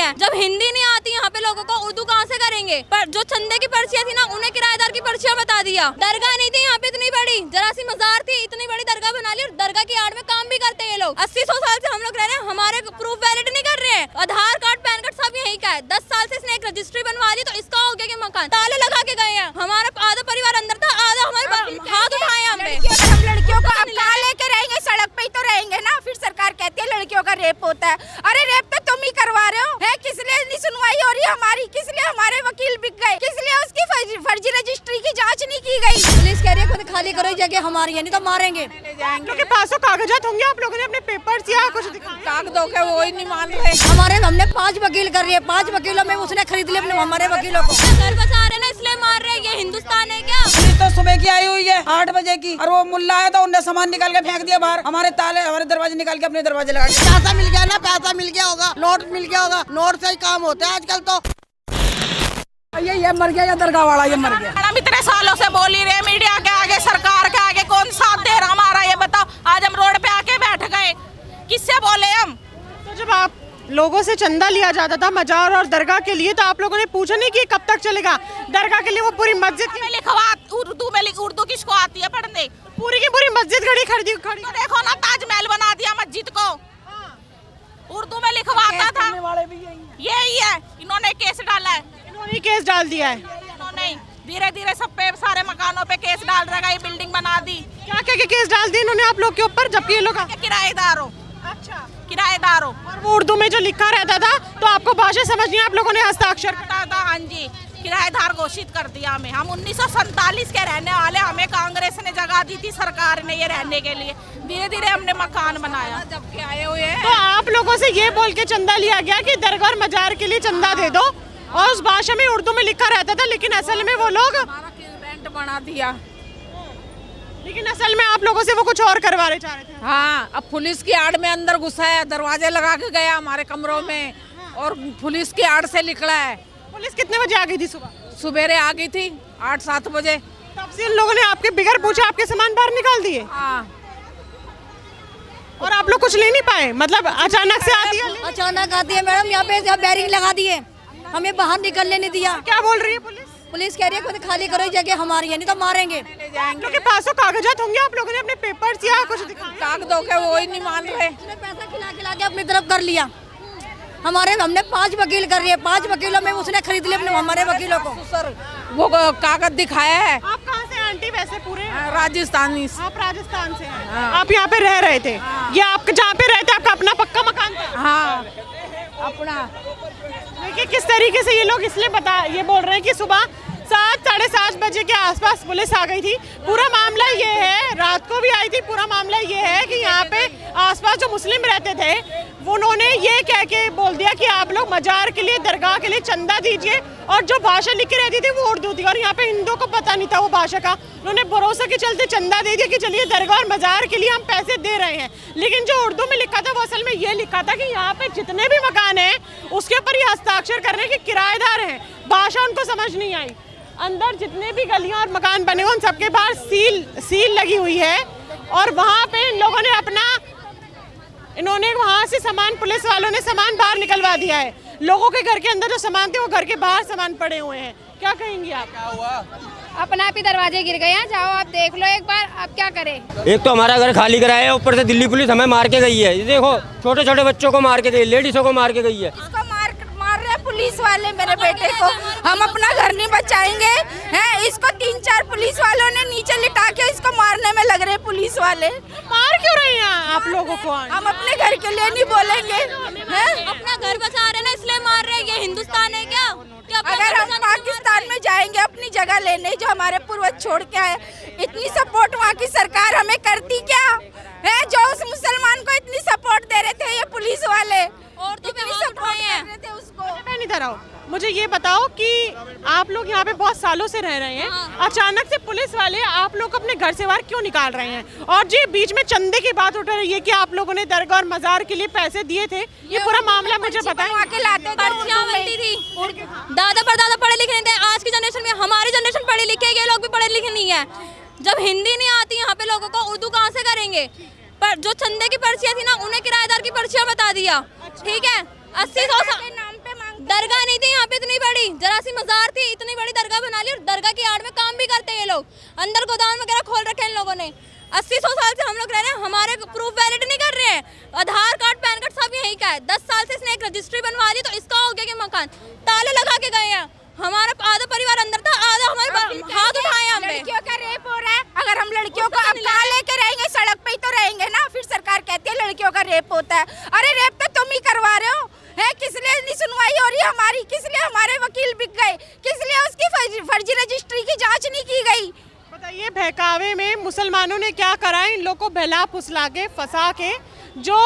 है। जब हिंदी नहीं आती यहाँ पे लोगों को, उर्दू कहाँ से करेंगे? पर जो चंदे की पर्चियाँ थी ना, उन्हें किराएदार की पर्चियाँ बता दिया। दरगाह नहीं थी यहाँ पे इतनी बड़ी, जरा सी मजार थी, इतनी बड़ी दरगाह बना ली और दरगाह की आड़ में काम भी करते हैं ये लोग। 80-100 साल से हम लोग रह रहे हैं, हमारे प्रूफ वैलिड नहीं कर रहे हैं। आधार कार्ड, पैन कार्ड सब यही का है। 10 साल से इसने एक रजिस्ट्री बनवा ली, तो इसका हो गया कि मकान ताले लगा के गए हैं। हमारा आधा परिवार अंदर था, आधा हमारे हाथ उठाए हम पे। हम लड़कियों को अब कहाँ लेके रहेंगे? सड़क पे ही तो रहेंगे ना। फिर सरकार कहती है लड़कियों का रेप होता है। अरे रेप तो तुम ही करवा रहे हो, है? किस लिए नहीं सुनवाई हो रही हमारी? किस लिए हमारे वकील बिक गए? किस लिए उसकी फर्जी रजिस्ट्री की जांच नहीं की गई? पुलिस कह रही है खुद खाली करो जगह हमारी है, नहीं तो मारेंगे। आप लोग के पास तो कागजात होंगे, आप लोगों ने अपने पेपर्स या कुछ कागजों के वो ही नहीं मान रहे। हमने 5 वकील कर रही है, 5 वकीलों में उसने खरीद लिया अपने हमारे वकीलों को। घर बचा रहे ना, इसलिए मार रहे हैं। ये हिंदुस्तान है क्या? पुलिस तो सुबह की आई हुई है 8 बजे की, और वो मुल्ला आया तो उनने सामान निकाल के फेंक दिया बाहर। हमारे ताले, हमारे दरवाजे निकाल के अपने दरवाजे लगा दिए। पैसा मिल गया ना, पैसा मिल गया होगा, नोट मिल गया होगा, नोट से ही काम होता है आजकल तो। ये मर गया या दरगाह वाला ये मर गया। हम इतने सालों से बोल ही रहे, मीडिया के आगे, सरकार के आगे कौन साथ दे रहा हमारा? ये बताओ, आज हम रोड पे आके बैठ गए, किससे बोले हम? तो जब आप लोगों से चंदा लिया जाता था मजार और दरगाह के लिए, तो आप लोगों ने पूछा नहीं कि कब तक चलेगा? दरगाह के लिए वो पूरी मस्जिद में लिखवा, उर्दू किसको आती है पढ़ने? पूरी की पूरी मस्जिद खड़ी तो देखो ना, ताजमहल बना दिया मस्जिद को, उर्दू में लिखवाता था। यही है, इन्होंने केस डाला है, इन्होंने केस डाल दिया है। इन्होंने धीरे धीरे सब पे, सारे मकानों पे केस डाल रहा है। ये बिल्डिंग बना दी, क्या क्या के केस डाल दिए इन्होंने आप लोग के ऊपर, जबकि ये लोग किराएदार हो। अच्छा, किराएदार हो। और वो उर्दू में जो लिखा रहता था, तो आपको भाषा समझ नहीं, आप लोगों ने हस्ताक्षर था। हाँ जी, किराएदार घोषित कर दिया हमें। हम 1947 के रहने वाले, हमें कांग्रेस ने जगह दी थी, सरकार ने, ये रहने के लिए। धीरे धीरे हमने मकान बनाया, जब के आए हुए हैं। तो आप लोगों से ये बोल के चंदा लिया गया कि दरगाह और मजार के लिए चंदा दे दो, और उस भाषा में उर्दू में लिखा रहता था, लेकिन असल में वो लोग रेंट बना दिया। लेकिन असल में आप लोगों से वो कुछ और करवाने चाह रहे थे। हाँ, अब पुलिस की आड़ में अंदर घुसा है, दरवाजे लगा के गया हमारे कमरों में, और पुलिस की आड़ से निकला है। पुलिस कितने बजे आ गई थी? सुबेरे आ गई थी 8-7 बजे। तब से इन लोगों ने आपके बिगर पूछे आपके सामान बाहर निकाल दिए। हाँ। और आप लोग कुछ ले नहीं पाए? मतलब अचानक से आती है? अचानक आती है मैडम, यहाँ पे बैरिंग लगा दिए, हमें बाहर निकलने नहीं दिया। क्या बोल रही है पुलिस? पुलिस कह रही है खुद खाली करो जगह हमारी है, नहीं तो मारेंगे। आप लोग के पास तो कागजात होंगे, आप लोगों ने अपने पेपर्स या कुछ कागजों के वो ही नहीं मान रहे। पैसा खिला के अपनी तरफ कर लिया। हमने 5 वकील कर रही है, 5 वकीलों में उसने खरीद लिया अपने हमारे वकीलों को। सर वो कागज दिखाया है। आप कहाँ से आंटी? वैसे पूरे राजस्थानी। आप राजस्थान से हैं? आप यहाँ पे रह रहे थे? ये आप जहाँ पे रहते आपका अपना पक्का मकान था? हाँ, अपना। देखिए किस तरीके से ये लोग इसलिए ये बोल रहे हैं कि सुबह 7-7:30 बजे के आसपास पुलिस आ गई थी। पूरा मामला ये है, रात को भी आई थी। पूरा मामला ये है कि यहाँ पे आसपास जो मुस्लिम रहते थे, उन्होंने ये कह के बोल दिया कि आप लोग मजार के लिए, दरगाह के लिए चंदा दीजिए, और जो भाषा लिखी रहती थी वो उर्दू थी, और यहाँ पे हिंदुओं को पता नहीं था वो भाषा का। उन्होंने भरोसे के चलते चंदा दे दिया कि चलिए दरगाह और मजार के लिए हम पैसे दे रहे हैं। लेकिन जो उर्दू में लिखा था वो असल में ये लिखा था कि यहाँ पे जितने भी मकान हैं उसके ऊपर ये हस्ताक्षर करने के किराएदार हैं। भाषा उनको समझ नहीं आई। अंदर जितने भी गलियां और मकान बने हुए उन सबके बाहर सील लगी हुई है, और वहाँ पे इन लोगों ने इन्होंने वहाँ से सामान, पुलिस वालों ने सामान बाहर निकलवा दिया है। लोगों के घर के अंदर जो सामान थे वो घर के बाहर सामान पड़े हुए हैं। क्या कहेंगी आप? क्या हुआ? अपना आप ही दरवाजे गिर गए हैं, जाओ आप देख लो एक बार। अब क्या करें? एक तो हमारा घर खाली कराया है, ऊपर से दिल्ली पुलिस हमें मार के गई है। ये देखो, छोटे छोटे बच्चों को मार के गई, लेडीजों को मार के गई है। मार रहे पुलिस वाले मेरे बेटे को। हम अपना घर नहीं बचाएंगे हैं? इसको 3-4 पुलिस वालों ने नीचे लिटा के इसको मारने में लग रहे पुलिस वाले। मार क्यों रहे हैं आप लोगों को? हम अपने घर के लिए नहीं बोलेंगे हैं? अपना घर बचा रहे ना, इसलिए मार रहे हैं। ये हिंदुस्तान है क्या? अगर हम पाकिस्तान में जाएंगे अपनी जगह लेने, जो हमारे पूर्वज छोड़ के आए, इतनी सपोर्ट वहाँ की सरकार हमें करती क्या है? जो उस मुसलमान को इतनी सपोर्ट दे रहे थे ये पुलिस वाले, और तो इतनी सपोर्ट कर रहे थे उसको। मैं नहीं डराओ। मुझे ये बताओ कि आप लोग यहाँ पे बहुत सालों से रह रहे हैं, अचानक से पुलिस वाले आप लोग को अपने घर से बाहर क्यों निकाल रहे हैं? और जी बीच में चंदे की बात उठ रही है कि आप लोगों ने दरगाह और मजार के लिए पैसे दिए थे, ये पूरा मामला मुझे बताएं। पर्चियां बनती थी, दादा परदादा पढ़े लिखे नहीं थे। आज की जनरेशन में, हमारी जनरेशन पढ़ी लिखी है, ये लोग भी पढ़े लिखे नहीं है। जब हिंदी नहीं आती यहाँ पे लोगों को, उर्दू कहाँ से करेंगे? पर जो चंदे की पर्चियां थी ना, उन्हें किराएदार की पर्चियां बता दिया। ठीक है, 80-100 साल के नाम पे दरगाह नहीं थी यहाँ पे इतनी बड़ी, जरा सी मजार थी, इतनी बड़ी दरगाह बना ली और दरगाह की आड़ में काम भी करते हैं ये लोग। अंदर गोदाम वगैरह खोल रखे हैं इन लोगों ने। 80-100 साल से हम लोग रह रहे हैं, हमारे प्रूफ वैलिड नहीं कर रहे हैं। आधार कार्ड पैन कार्ड सब यहीं का है। 10 साल से इसने एक रजिस्ट्री बनवा ली, तो इसका हो गया कि मकान ताले लगा के गए हैं। हमारा आधा परिवार अंदर था, आधा हमारे हाथ उठाए हम पे। लड़कियों का रेप हो रहा है, अगर हम लड़कियों को अब कहाँ लेके रहेंगे, सड़क पे ही तो रहेंगे ना। फिर सरकार कहती है लड़कियों का रेप होता है। अरे रेप तो तुम ही करवा रहे हो, है किस लिए नहीं सुनवाई हो रही हमारी, किस लिए हमारे वकील बिक गए, किस लिए उसकी फर्जी रजिस्ट्री की जांच नहीं की गई। बताइए, बहकावे में मुसलमानों ने क्या करा, इन लोग को बहला फुसला के फंसा के जो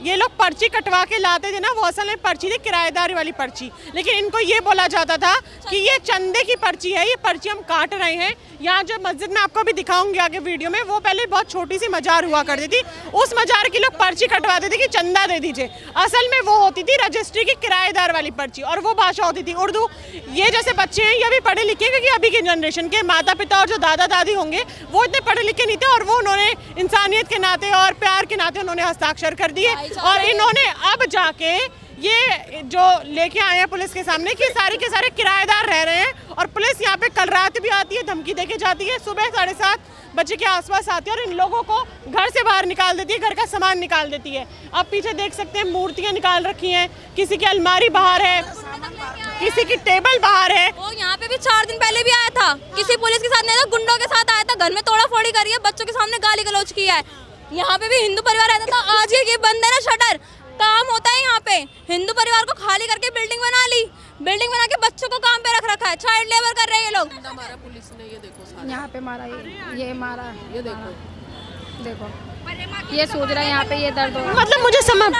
ये लोग पर्ची कटवा के लाते थे ना, वो असल में पर्ची थी किराएदारी वाली पर्ची। लेकिन इनको ये बोला जाता था कि ये चंदे की पर्ची है, ये पर्ची हम काट रहे हैं। यहाँ जो मस्जिद में आपको भी दिखाऊंगी आगे वीडियो में, वो पहले बहुत छोटी सी मजार हुआ करती थी, उस मजार की लोग पर्ची कटवाते थे कि चंदा दे दीजिए। असल में वो होती थी रजिस्ट्री की किराएदार वाली पर्ची, और वो भाषा होती थी उर्दू। ये जैसे बच्चे हैं, ये भी पढ़े लिखे, क्योंकि अभी की जनरेशन के माता पिता और जो दादा दादी होंगे वो इतने पढ़े लिखे नहीं थे, और वो उन्होंने इंसानियत के नाते और प्यार के नाते उन्होंने हस्ताक्षर कर दिए। और इन्होंने अब जाके ये जो लेके आए हैं पुलिस के सामने कि सारे के सारे किराएदार रह रहे हैं, और पुलिस यहाँ पे कल रात भी आती है, धमकी देके जाती है, सुबह 7:30 बजे के आसपास आती है और इन लोगों को घर से बाहर निकाल देती है, घर का सामान निकाल देती है। आप पीछे देख सकते हैं मूर्तियां निकाल रखी हैं, किसी की अलमारी बाहर है, किसी की टेबल बाहर है। वो यहाँ पे भी 4 दिन पहले भी आया था, किसी पुलिस के साथ नहीं था, गुंडों के साथ आया था, घर में तोड़ा फोड़ी करी है, बच्चों के सामने गाली गलौज किया है। यहाँ पे भी हिंदू परिवार रहता था, आज ये बंद है ना शटर, काम होता है यहाँ पे। हिंदू परिवार को खाली करके बिल्डिंग बना ली, बिल्डिंग बना के बच्चों को काम पे रख रखा है, चाइल्ड लेबर कर रहे हैं ये लोग। हमारा पुलिस ने ये देखो यहाँ पे मारा, ये मारा, ये देखो ये सोच रहा है यहाँ पे ये दर्द हो रहा है। मतलब मुझे समझ,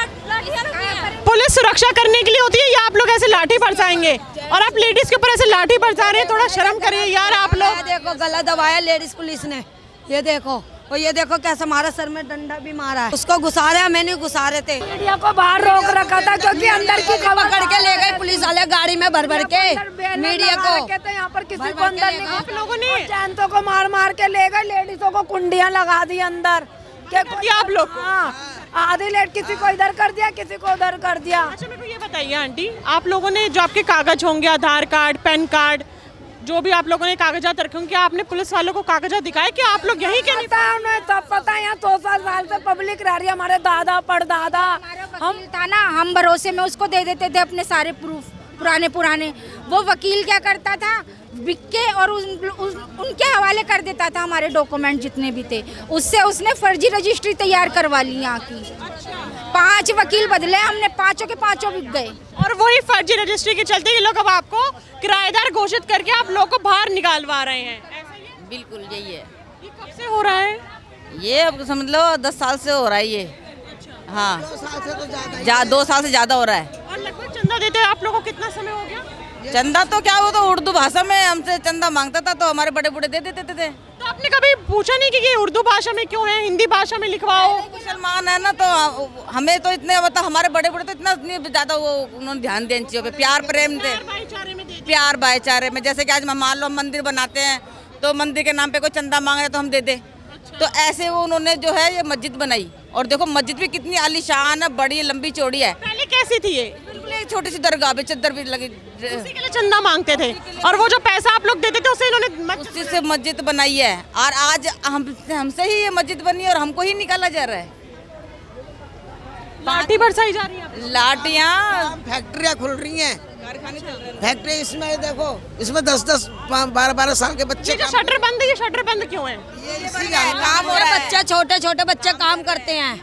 पुलिस सुरक्षा करने के लिए होती है, या आप लोग ऐसे लाठी बरसाएंगे? और आप लेडीज के ऊपर ऐसे लाठी बरसा रहे हैं, थोड़ा शर्म करिए यार आप लोग। देखो गला दबाया लेडीज पुलिस ने, ये देखो, और ये देखो कैसे हमारा सर में डंडा भी मारा है। उसको घुसा रहे, मैंने घुसा रहे थे। मीडिया को बाहर रोक रखा था क्योंकि अंदर की खबर पकड़ के ले गए पुलिस वाले गाड़ी में भर भर के मीडिया को। यहाँ पर किसी को अंदर नहीं, आप लोगों ने जैनतों को मार मार के ले गए, लेडीजों को कुंडियां लगा दी अंदर। आप लोग आधी लेट किसी को इधर कर दिया, किसी को उधर कर दिया। अच्छा मेरे को ये बताइए आंटी, आप लोगों ने जो आपके कागज होंगे, आधार कार्ड, पैन कार्ड, जो भी आप लोगों ने कागजात रखे होंगे, क्या आपने पुलिस वालों को कागजात दिखाए कि आप लोग यहीं के? पता है उन्हें, सब पता है। यहाँ 2 साल से पब्लिक रह रही है, हमारे दादा परदादा। हम था ना, हम भरोसे में उसको दे देते थे अपने सारे प्रूफ पुराने। वो वकील क्या करता था, बिक के और उनके हवाले कर देता था हमारे डॉक्यूमेंट जितने भी थे। उससे उसने फर्जी रजिस्ट्री तैयार करवा ली यहाँ की। 5 वकील बदले हमने, 5 के 5 बिक गए। और वही फर्जी रजिस्ट्री के चलते ये लोग अब आपको किराएदार घोषित करके आप लोगों को बाहर निकालवा रहे हैं। बिल्कुल यही है। ये कब से हो रहा है? ये अब समझ लो 10 साल से हो रहा है ये। हाँ, 2 साल से ज्यादा हो रहा है। और लगभग चंदा देते हैं आप लोगों को कितना समय हो गया? चंदा तो क्या, वो तो उर्दू भाषा में हमसे चंदा मांगता था, तो हमारे बड़े बूढ़े दे देते थे। तो आपने कभी पूछा नहीं कि ये उर्दू भाषा में क्यों है, हिंदी भाषा में लिखवाओ? मुसलमान है ना, तो हमें तो इतने मतलब हमारे बड़े बूढ़े तो इतना ज्यादा वो उन्होंने ध्यान दिया इन चीजों पे, प्यार प्रेम थे, प्यार भाईचारे में। जैसे कि आज मान लो हम मंदिर बनाते हैं, तो मंदिर के नाम पे कोई चंदा मांग रहा है तो हम दे दे। तो ऐसे वो उन्होंने जो है ये मस्जिद बनाई, और देखो मस्जिद भी कितनी आलीशान है, बड़ी लंबी चौड़ी है। पहले कैसी थी ये? एक छोटी सी दरगाह पे चद्दर भी लगी, उसी के लिए चंदा मांगते थे, और वो जो पैसा आप लोग देते थे उसे इन्होंने उसी से मस्जिद बनाई है। और आज हमसे ही ये मस्जिद बनी और हमको ही निकाला जा रहा है। लाठी बरसाई जा रही है, लाठियाँ। फैक्ट्रियाँ खुल रही हैं, फैक्ट्री इसमें देखो, इसमें 10-10, 12-12 साल के बच्चे। ये जो शटर बंद है, ये शटर बंद क्यों है? काम हो रहा है। बच्चे छोटे बच्चे काम करते हैं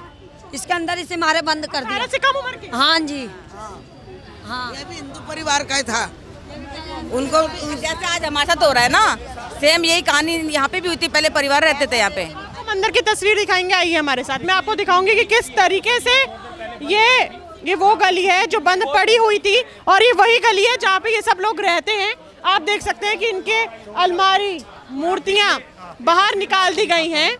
इसके अंदर, इसे मारे बंद कर दिया। से कम उम्र के? हाँ जी, हाँ। ये भी हिंदू परिवार का ही था। उनको जैसे आज हमारे साथ हो रहा है ना, सेम यही कहानी यहाँ पे भी हुई थी। पहले परिवार रहते थे यहाँ पे। हम अंदर की तस्वीर दिखाएंगे, आइए हमारे साथ। मैं आपको दिखाऊंगी कि किस तरीके से ये वो गली है जो बंद पड़ी हुई थी, और ये वही गली है जहाँ पे ये सब लोग रहते हैं। आप देख सकते हैं कि इनके अलमारी, मूर्तियाँ बाहर निकाल दी गई हैं।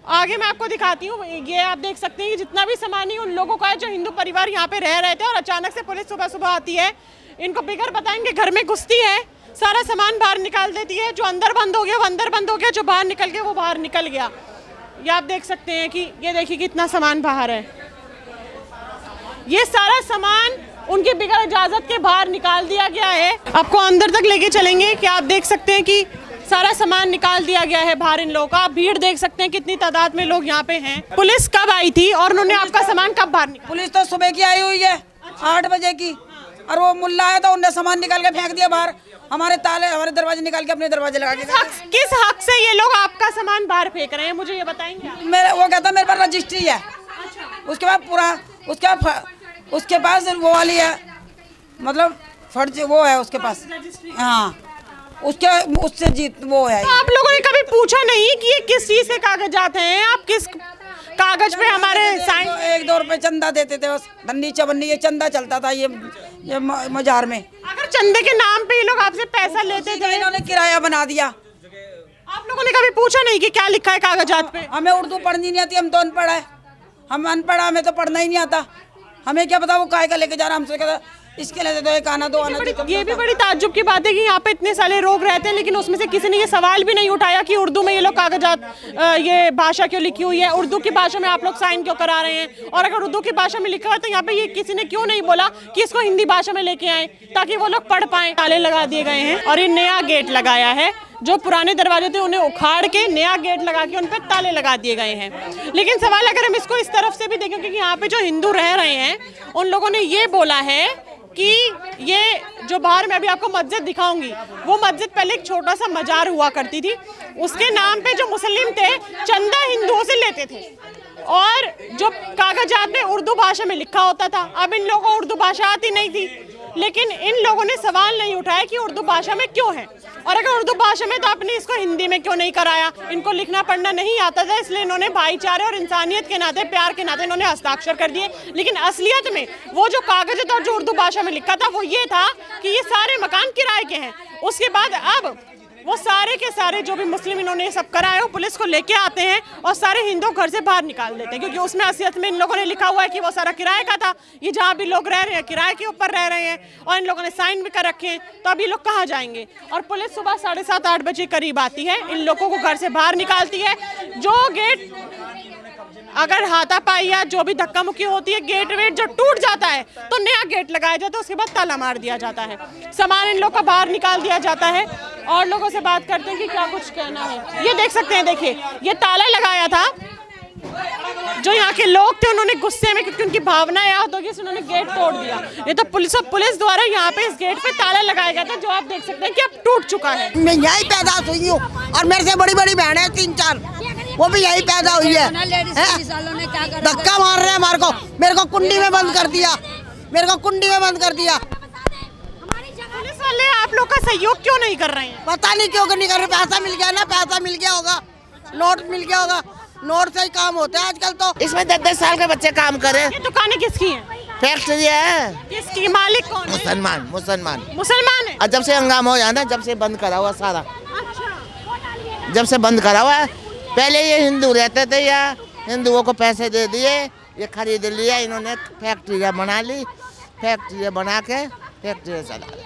आगे मैं आपको दिखाती हूँ, ये आप देख सकते हैं कि जितना भी सामान ही उन लोगों का है जो हिंदू परिवार यहाँ पे रह रहे थे, और अचानक से पुलिस सुबह सुबह आती है, इनको बिगर बताएंगे घर में घुसती है, सारा सामान बाहर निकाल देती है। जो अंदर बंद हो गया वो अंदर बंद हो गया, जो बाहर निकल गया वो बाहर निकल गया। ये आप देख सकते हैं कि ये देखिए कितना सामान बाहर है। ये सारा सामान उनकी बिगड़ इजाजत के बाहर निकाल दिया गया है। आपको अंदर तक लेके चलेंगे कि आप देख सकते हैं कि सारा सामान निकाल दिया गया है बाहर इन लोगों का। आप भीड़ देख सकते हैं कितनी तादाद में लोग यहाँ पे हैं। पुलिस कब आई थी और उन्होंने आपका सामान कब बाहर निकाला? पुलिस तो सुबह की आई हुई है 8 बजे की, और वो मुल्ला आया था, उनने सामान निकाल के फेंक दिया बाहर। हमारे ताले, हमारे दरवाजे निकाल के अपने दरवाजे लगा के। किस हक से ये लोग आपका सामान बाहर फेंक रहे हैं, मुझे ये बताएंगे? मेरे वो कहता मेरे पास रजिस्ट्री है, उसके बाद पूरा उसके पास वो वाली है, मतलब फर्ज वो है उसके पास। हाँ, उससे जीत वो है। तो आप लोगों ने कभी पूछा नहीं कि ये किस चीज के कागजात हैं, आप किस कागज पे हमारे साइन? 1-2 रुपए चंदा देते थे बस, धन्नी चवन्नी ये चंदा चलता था ये मजार में। अगर चंदे के नाम पे ये लोग आपसे पैसा लेते थे, इन्होंने किराया बना दिया। आप लोगों ने कभी पूछा नहीं कि क्या लिखा है कागजात पे? हमें उर्दू पढ़नी नहीं आती, हम तो अनपढ़ है, हम अनपढ़, हमें तो पढ़ना ही नहीं आता। हमें क्या पता वो काय का लेके जा रहा, हमसे कहता इसके लिए तो एक आना 2 आना। ये भी बड़ी ताज्जुब की बात है कि यहाँ पे इतने सारे लोग रहते हैं, लेकिन उसमें से किसी ने ये सवाल भी नहीं उठाया कि उर्दू में ये लोग कागजात, ये भाषा क्यों लिखी हुई है, उर्दू की भाषा में आप लोग साइन क्यों करा रहे हैं? और अगर उर्दू की भाषा में लिखा हुआ तो यहाँ पे ये किसी ने क्यों नहीं बोला कि इसको हिंदी भाषा में लेके आए ताकि वो लोग पढ़ पाए? ताले लगा दिए गए हैं और ये नया गेट लगाया है। जो पुराने दरवाजे थे उन्हें उखाड़ के नया गेट लगा के उन पर ताले लगा दिए गए हैं। लेकिन सवाल अगर हम इसको इस तरफ से भी देखें, क्योंकि यहाँ पे जो हिंदू रह रहे हैं उन लोगों ने ये बोला है कि ये जो बाहर मैं अभी आपको मस्जिद दिखाऊंगी, वो मस्जिद पहले एक छोटा सा मजार हुआ करती थी, उसके नाम पे जो मुस्लिम थे चंदा हिंदुओं से लेते थे और जो कागजात में उर्दू भाषा में लिखा होता था। अब इन लोगों को उर्दू भाषा आती नहीं थी, लेकिन इन लोगों ने सवाल नहीं उठाया कि उर्दू भाषा में क्यों है, और अगर उर्दू भाषा में तो आपने इसको हिंदी में क्यों नहीं कराया? इनको लिखना पढ़ना नहीं आता था, इसलिए इन्होंने भाईचारे और इंसानियत के नाते, प्यार के नाते इन्होंने हस्ताक्षर कर दिए। लेकिन असलियत में वो जो कागज था, जो उर्दू भाषा में लिखा था, वो ये था कि ये सारे मकान किराए के हैं। उसके बाद अब वो सारे के सारे जो भी मुस्लिम इन्होंने सब कराया वो पुलिस को लेके आते हैं और सारे हिंदू घर से बाहर निकाल देते हैं, क्योंकि उसमें असलियत में इन लोगों ने लिखा हुआ है कि वो सारा किराए का था। ये जहाँ भी लोग रह रहे हैं किराए के ऊपर रह रहे हैं और इन लोगों ने साइन भी कर रखे हैं, तो अब ये लोग कहाँ जाएंगे? और पुलिस सुबह 7:30-8 बजे करीब आती है, इन लोगों को घर से बाहर निकालती है। जो गेट अगर हाथापाई या जो भी धक्का मुक्की होती है, गेट वेट जो टूट जाता है तो नया गेट लगाया जाता है, उसके बाद ताला मार दिया जाता है, सामान इन लोग का बाहर निकाल दिया जाता है। और लोगों से बात करते हैं कि क्या कुछ कहना है। ये देख सकते हैं, देखिए ये ताला लगाया था, जो यहाँ के लोग थे उन्होंने गुस्से में, क्योंकि उनकी भावना याद होगी, उन्होंने गेट तोड़ दिया। ये तो पुलिस द्वारा यहाँ पे इस गेट पे ताला लगाया गया था, जो आप देख सकते हैं कि अब टूट चुका है। मैं यही पैदा हुई हूँ और मेरे से बड़ी बड़ी बहनें हैं 3-4, वो भी यही पैदा हुई है। धक्का मार रहे हैं हमारे को, मेरे को कुंडी में बंद कर दिया, मेरे को कुंडी में बंद कर दिया। पुलिस वाले आप लोग का सहयोग क्यों नहीं कर रहे हैं? पता नहीं क्यों नहीं कर रहे, पैसा मिल गया ना, पैसा मिल गया होगा, नोट मिल गया होगा, नोट से ही काम होता है आजकल। तो इसमें 10-10 साल के बच्चे काम करे। ये दुकानें किसकी हैं? फैक्ट्री है। किसकी? मालिक कौन है? मुसलमान है। जब से हंगामा हो जाना, जब से बंद करा हुआ सारा, जब से बंद करा हुआ। पहले ये हिंदू रहते थे, या हिंदुओं को पैसे दे दिए, ये खरीद लिया, इन्होंने फैक्ट्रियाँ बना ली, फैक्ट्रियाँ बना के फैक्ट्री चला।